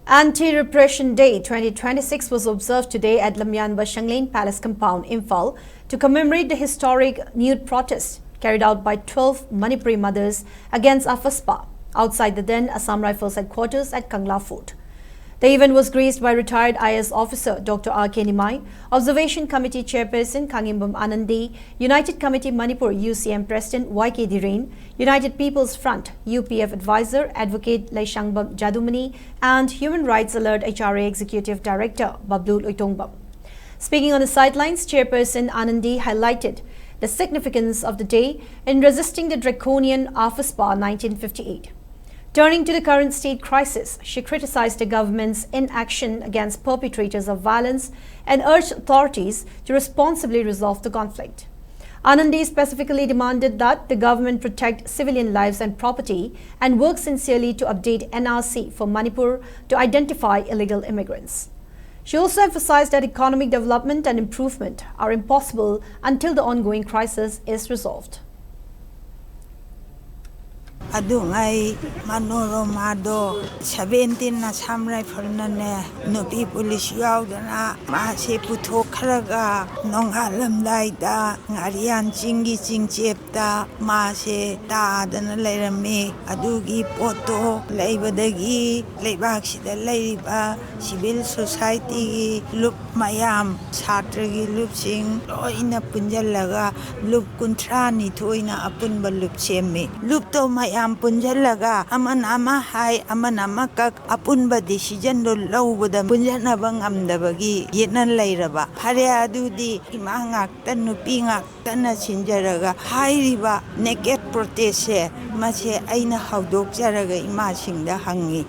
Anti-Repression Day 2026 was observed today at Lamyanba Shanglane Palace Compound, Imphal, to commemorate the historic nude protest carried out by 12 Manipuri mothers against Afspa outside the then Assam Rifles headquarters at Kangla Fort. The event was graced by retired IS officer Dr. R.K. Nimai, Observation Committee Chairperson Kangimbam Anandi, United Committee Manipur UCM President Y.K. Dhiren, United People's Front UPF Advisor Advocate Laishangbam Jadumani, and Human Rights Alert HRA Executive Director Bablul Uitongbam. Speaking on the sidelines, Chairperson Anandi highlighted the significance of the day in resisting the draconian Afspa 1958. Turning to the current state crisis, she criticized the government's inaction against perpetrators of violence and urged authorities to responsibly resolve the conflict. Anandi specifically demanded that the government protect civilian lives and property and work sincerely to update NRC for Manipur to identify illegal immigrants. She also emphasized that economic development and improvement are impossible until the ongoing crisis is resolved. Adungai Manoromado 17 Assam Rifle ne Nupi Police Yaudana Mase Puto Karaga Nongalam Laida Ngarian Chingi Ching Chepta Mase Da Dana Lerame Adugi Poto Labadagi Labakshi the Laiba Civil Society Loop Mayam Satragi Loop Sing Loina Punjalaga Loop Kuntrani Toina Apunba Loop Chemi Loop to Mayam Punjalaga amanama hai amanama kak apunba decision do lawbada punjana bang amdabagi yenan lairaba phare adudi imangak tan nupi ngak tan sinjaraga hairiba naked protest se mase aina hawdok jaraga ima singda hangi